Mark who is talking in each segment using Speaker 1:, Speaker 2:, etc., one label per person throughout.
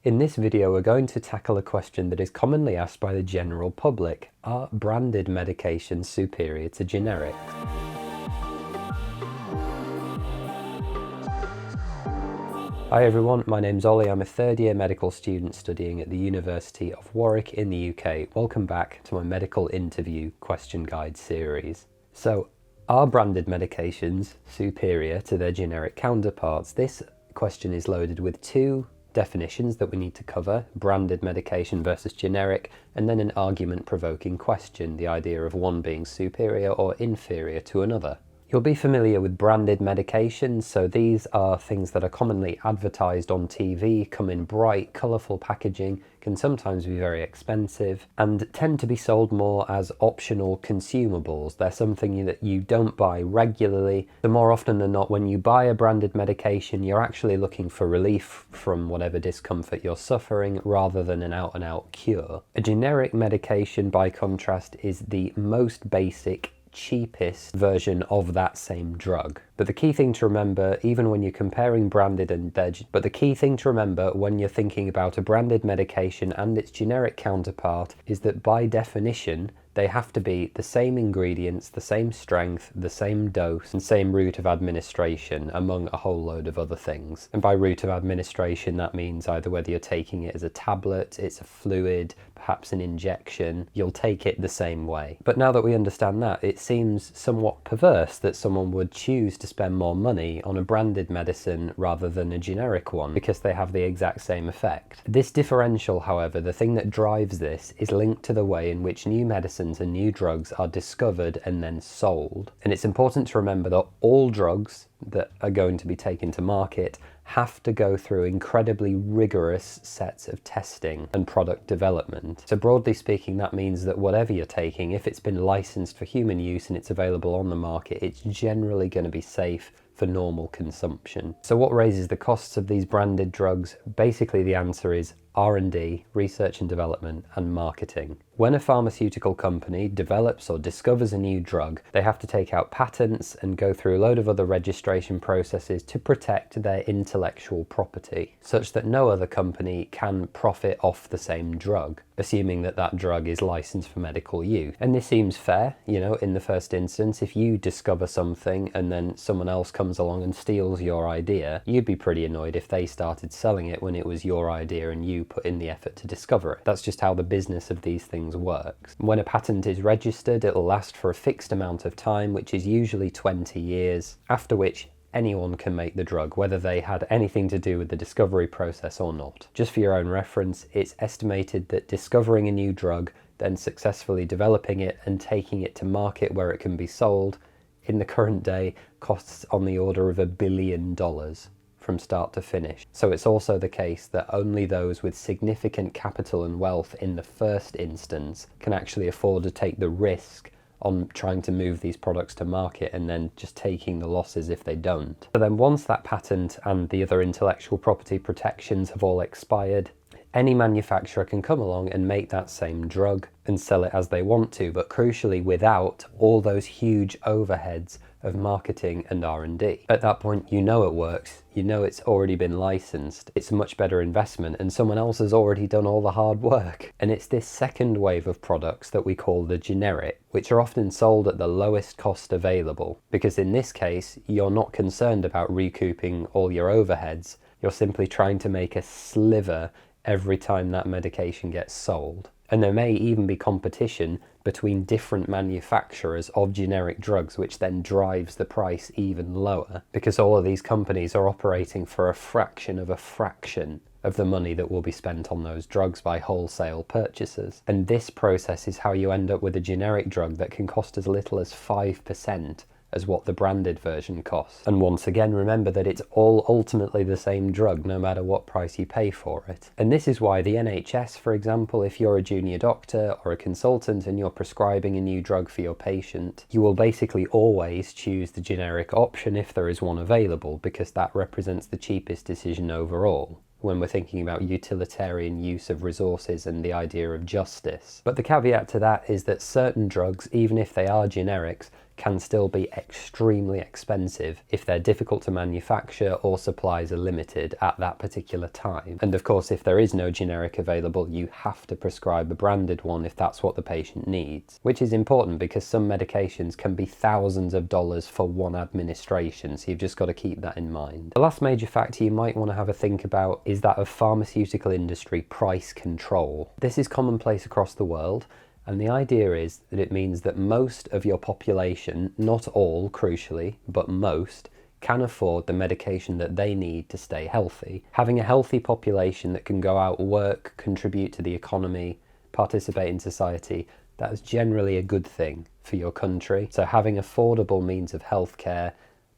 Speaker 1: In this video, we're going to tackle a question that is commonly asked by the general public. Are branded medications superior to generics? Hi everyone, my name's Ollie. I'm a third year medical student studying at the University of Warwick in the UK. Welcome back to my medical interview question guide series. So, are branded medications superior to their generic counterparts? This question is loaded with two definitions that we need to cover: branded medication versus generic, and then an argument-provoking question, the idea of one being superior or inferior to another. You'll be familiar with branded medications, so these are things that are commonly advertised on TV, come in bright, colourful packaging, can sometimes be very expensive, and tend to be sold more as optional consumables. They're something that you don't buy regularly. So more often than not, when you buy a branded medication, you're actually looking for relief from whatever discomfort you're suffering, rather than an out-and-out cure. A generic medication, by contrast, is the most basic, cheapest version of that same drug. But the key thing to remember, even when you're comparing branded and but the key thing to remember when you're thinking about a branded medication and its generic counterpart is that by definition, they have to be the same ingredients, the same strength, the same dose, and same route of administration, among a whole load of other things. And by route of administration, that means either whether you're taking it as a tablet, it's a fluid, perhaps an injection, you'll take it the same way. But now that we understand that, it seems somewhat perverse that someone would choose to spend more money on a branded medicine rather than a generic one, because they have the exact same effect. This differential, however, the thing that drives this, is linked to the way in which new medicines and new drugs are discovered and then sold. And it's important to remember that all drugs that are going to be taken to market have to go through incredibly rigorous sets of testing and product development. So broadly speaking, that means that whatever you're taking, if it's been licensed for human use and it's available on the market, it's generally going to be safe for normal consumption. So what raises the costs of these branded drugs? Basically, the answer is R&D, research and development, and marketing. When a pharmaceutical company develops or discovers a new drug, they have to take out patents and go through a load of other registration processes to protect their intellectual property, such that no other company can profit off the same drug, assuming that that drug is licensed for medical use. And this seems fair, in the first instance. If you discover something and then someone else comes along and steals your idea, you'd be pretty annoyed if they started selling it when it was your idea and you put in the effort to discover it. That's just how the business of these things works. When a patent is registered, it'll last for a fixed amount of time, which is usually 20 years, after which anyone can make the drug, whether they had anything to do with the discovery process or not. Just for your own reference, it's estimated that discovering a new drug, then successfully developing it and taking it to market where it can be sold, in the current day costs on the order of $1 billion. From start to finish. So it's also the case that only those with significant capital and wealth in the first instance can actually afford to take the risk on trying to move these products to market and then just taking the losses if they don't. So then once that patent and the other intellectual property protections have all expired, any manufacturer can come along and make that same drug and sell it as they want to, but crucially without all those huge overheads of marketing and R&D. At that point, you know it works, you know it's already been licensed, it's a much better investment, and someone else has already done all the hard work. And it's this second wave of products that we call the generic, which are often sold at the lowest cost available, because in this case, you're not concerned about recouping all your overheads, you're simply trying to make a sliver every time that medication gets sold. And there may even be competition between different manufacturers of generic drugs, which then drives the price even lower, because all of these companies are operating for a fraction of the money that will be spent on those drugs by wholesale purchasers. And this process is how you end up with a generic drug that can cost as little as 5% as what the branded version costs. And once again, remember that it's all ultimately the same drug, no matter what price you pay for it. And this is why the NHS, for example, if you're a junior doctor or a consultant and you're prescribing a new drug for your patient, you will basically always choose the generic option if there is one available, because that represents the cheapest decision overall when we're thinking about utilitarian use of resources and the idea of justice. But the caveat to that is that certain drugs, even if they are generics, can still be extremely expensive if they're difficult to manufacture or supplies are limited at that particular time. And of course, if there is no generic available, you have to prescribe a branded one if that's what the patient needs, which is important because some medications can be thousands of dollars for one administration, so you've just got to keep that in mind. The last major factor you might want to have a think about is that of pharmaceutical industry price control. This is commonplace across the world, and the idea is that it means that most of your population, not all crucially, but most, can afford the medication that they need to stay healthy. Having a healthy population that can go out, work, contribute to the economy, participate in society, that is generally a good thing for your country. So having affordable means of healthcare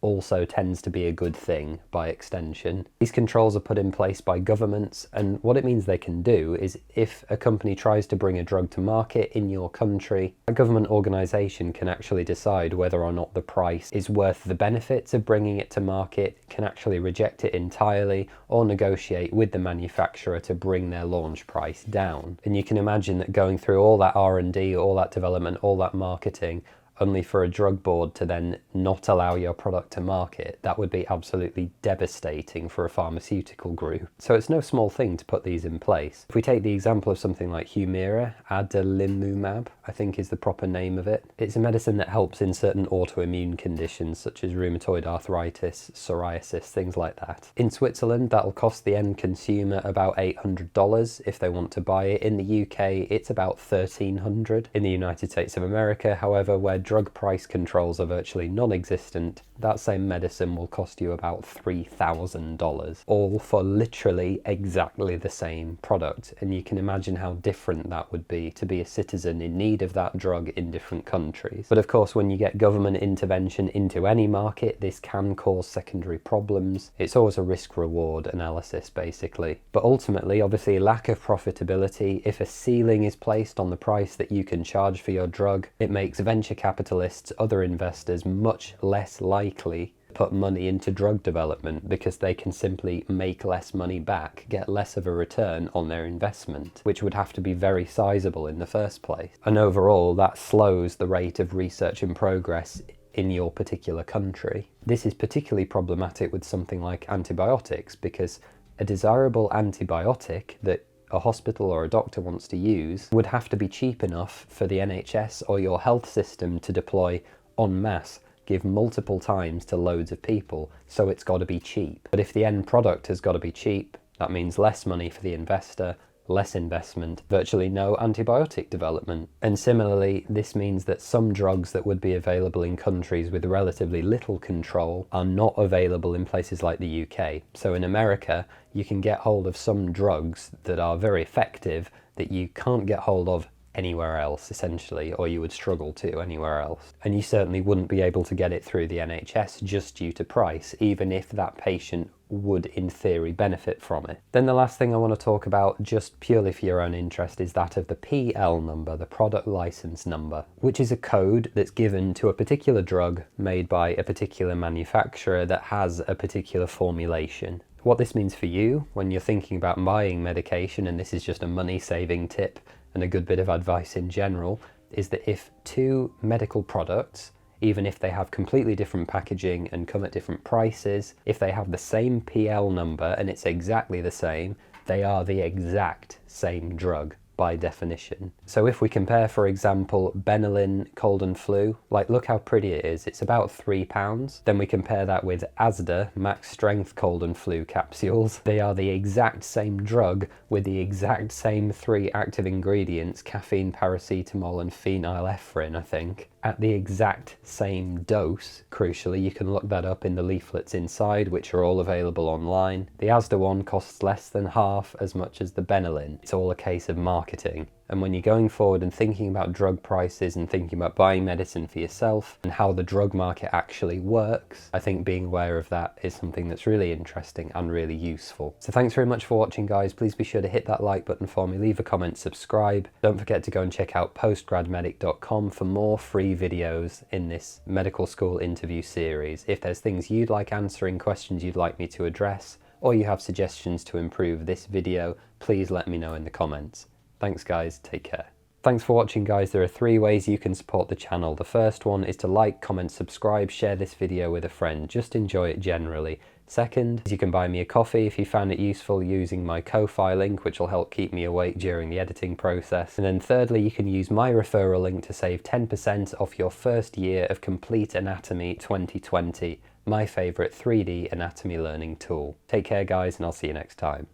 Speaker 1: also tends to be a good thing by extension. These controls are put in place by governments, and what it means they can do is if a company tries to bring a drug to market in your country, a government organisation can actually decide whether or not the price is worth the benefits of bringing it to market, can actually reject it entirely, or negotiate with the manufacturer to bring their launch price down. And you can imagine that going through all that R&D, all that development, all that marketing, only for a drug board to then not allow your product to market, that would be absolutely devastating for a pharmaceutical group. So it's no small thing to put these in place. If we take the example of something like Humira, adalimumab, I think is the proper name of it. It's a medicine that helps in certain autoimmune conditions such as rheumatoid arthritis, psoriasis, things like that. In Switzerland, that'll cost the end consumer about $800 if they want to buy it. In the UK, it's about $1,300. In the United States of America, however, where drug price controls are virtually non-existent, that same medicine will cost you about $3,000, all for literally exactly the same product. And you can imagine how different that would be to be a citizen in need of that drug in different countries. But of course, when you get government intervention into any market, this can cause secondary problems. It's always a risk-reward analysis, basically. But ultimately, obviously, lack of profitability, if a ceiling is placed on the price that you can charge for your drug, it makes venture capitalists, other investors, much less likely to put money into drug development because they can simply make less money back, get less of a return on their investment, which would have to be very sizable in the first place. And overall, that slows the rate of research and progress in your particular country. This is particularly problematic with something like antibiotics, because a desirable antibiotic that a hospital or a doctor wants to use would have to be cheap enough for the NHS or your health system to deploy en masse, give multiple times to loads of people, so it's got to be cheap. But if the end product has got to be cheap, that means less money for the investor, less investment, virtually no antibiotic development. And similarly, this means that some drugs that would be available in countries with relatively little control are not available in places like the UK. So in America, you can get hold of some drugs that are very effective that you can't get hold of anywhere else, essentially, or you would struggle to anywhere else. And you certainly wouldn't be able to get it through the NHS just due to price, even if that patient would in theory benefit from it. Then the last thing I want to talk about, just purely for your own interest, is that of the PL number, the product license number, which is a code that's given to a particular drug made by a particular manufacturer that has a particular formulation. What this means for you when you're thinking about buying medication, and this is just a money-saving tip and a good bit of advice in general, is that if two medical products, even if they have completely different packaging and come at different prices, if they have the same PL number and it's exactly the same, they are the exact same drug by definition. So if we compare, for example, Benylin cold and flu, like look how pretty it is, it's about £3. Then we compare that with Asda max strength cold and flu capsules. They are the exact same drug with the exact same 3 active ingredients, caffeine, paracetamol and phenylephrine, I think, at the exact same dose. Crucially, you can look that up in the leaflets inside, which are all available online. The Asda one costs less than half as much as the Benylin. It's all a case of marketing. And when you're going forward and thinking about drug prices and thinking about buying medicine for yourself and how the drug market actually works, I think being aware of that is something that's really interesting and really useful. So thanks very much for watching, guys. Please be sure to hit that like button for me, leave a comment, subscribe. Don't forget to go and check out PostGradMedic.com for more free videos in this medical school interview series. If there's things you'd like answering, questions you'd like me to address, or you have suggestions to improve this video, please let me know in the comments. Thanks guys, take care. Thanks for watching, guys. There are 3 ways you can support the channel. The first one is to like, comment, subscribe, share this video with a friend. Just enjoy it generally. Second is you can buy me a coffee if you found it useful using my Ko-fi link, which will help keep me awake during the editing process. And then thirdly, you can use my referral link to save 10% off your first year of Complete Anatomy 2020, my favourite 3D anatomy learning tool. Take care, guys, and I'll see you next time.